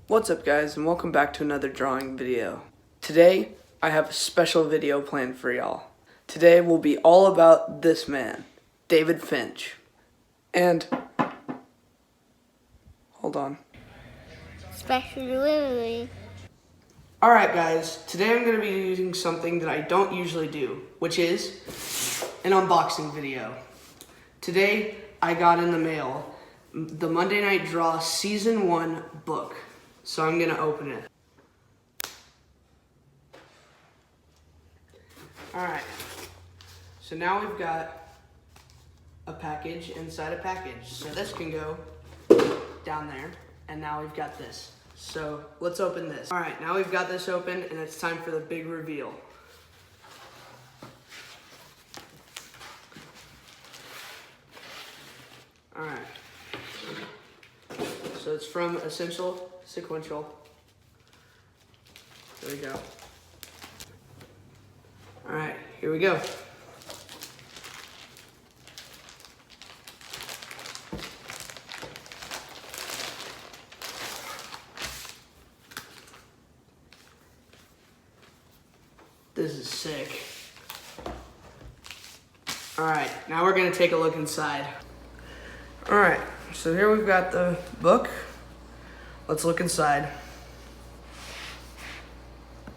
What's up guys, and welcome back to another drawing video. Today, I have a special video planned for y'all. Today will be all about this man, David Finch. And, hold on. Special delivery. Alright guys, today I'm going to be using something that I don't usually do, which is an unboxing video. Today, I got in the mail the Monday Night Draw Season 1 book. So I'm going to open it. Alright, so now we've got a package inside a package. So this can go down there, and now we've got this. So let's open this. Alright, now we've got this open, and it's time for the big reveal. Alright, so it's from Essential Sequential. There we go. Alright, here we go. This is sick. Alright, now we're gonna take a look inside. Alright, so here we've got the book. Let's look inside.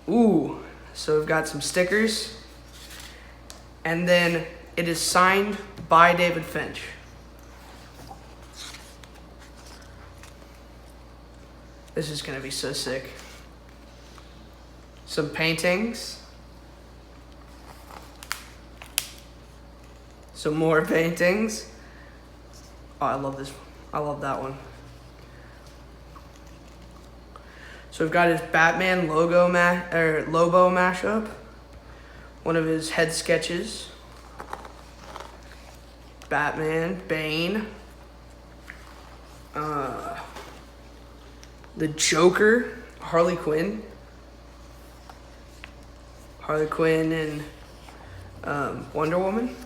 Ooh, so we've got some stickers. And then it is signed by David Finch. This is gonna be so sick. Some paintings. Some more paintings. Oh, I love this one. I love that one. So we've got his Batman Lobo mashup, one of his head sketches. Batman, Bane, the Joker, Harley Quinn and Wonder Woman.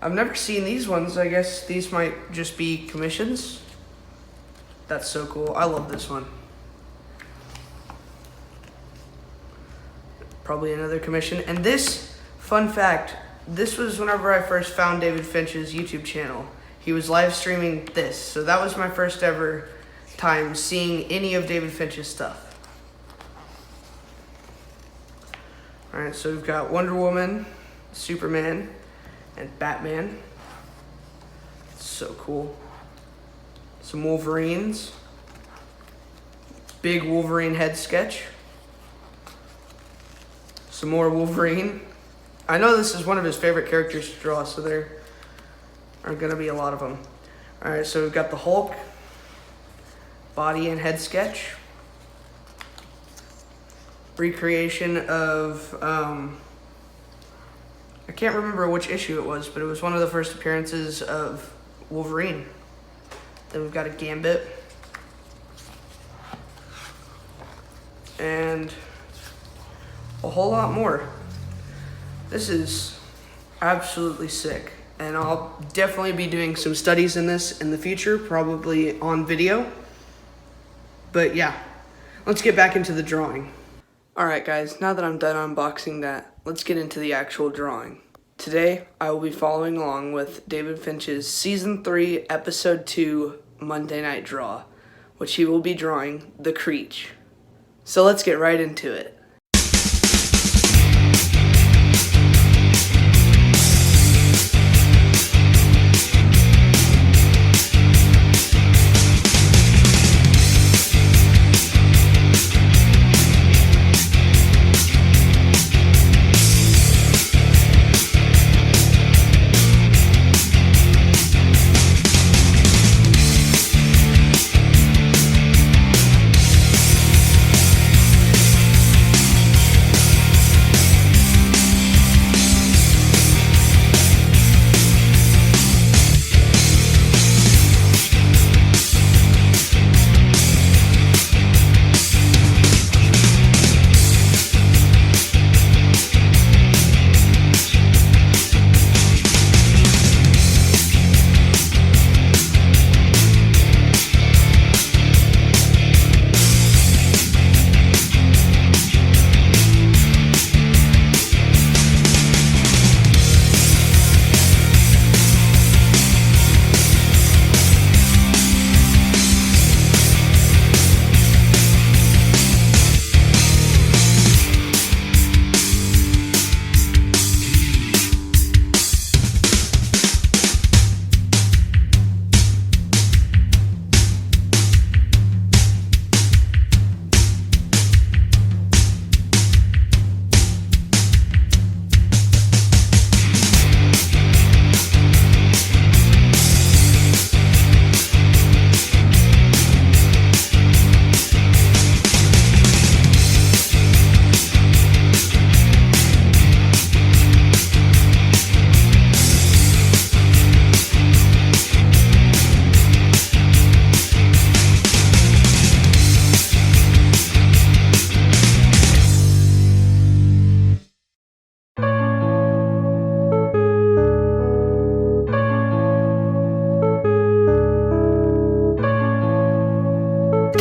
I've never seen these ones. I guess these might just be commissions. That's so cool. I love this one. Probably another commission. And this, fun fact, this was whenever I first found David Finch's YouTube channel. He was live streaming this. So that was my first ever time seeing any of David Finch's stuff. Alright, so we've got Wonder Woman, Superman, and Batman. So cool. Some Wolverines. Big Wolverine head sketch. Some more Wolverine. I know this is one of his favorite characters to draw, so there are gonna be a lot of them. Alright, so we've got the Hulk. Body and head sketch. Recreation of, I can't remember which issue it was, but it was one of the first appearances of Wolverine. Then we've got a Gambit. And a whole lot more. This is absolutely sick. And I'll definitely be doing some studies in this in the future, probably on video. But yeah, let's get back into the drawing. Alright guys, now that I'm done unboxing that, let's get into the actual drawing. Today, I will be following along with David Finch's Season 3, Episode 2, Monday Night Draw, which he will be drawing the Creech. So let's get right into it.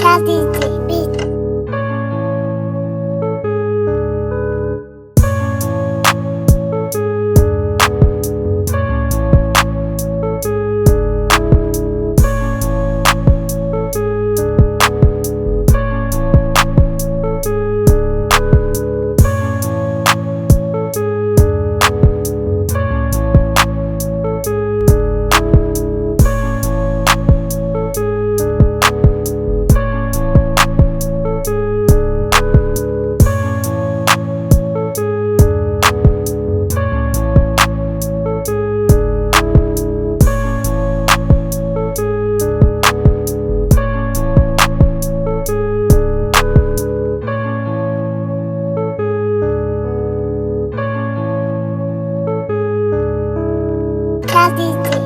Kathy TV. Kathy TV.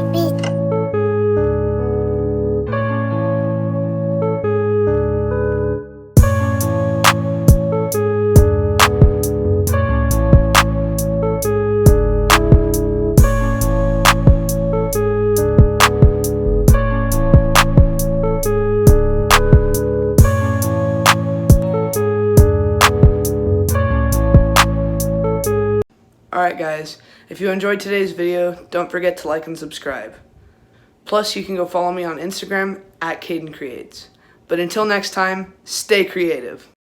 Alright guys, if you enjoyed today's video, don't forget to like and subscribe. Plus, you can go follow me on Instagram at Caden Creates. But until next time, stay creative.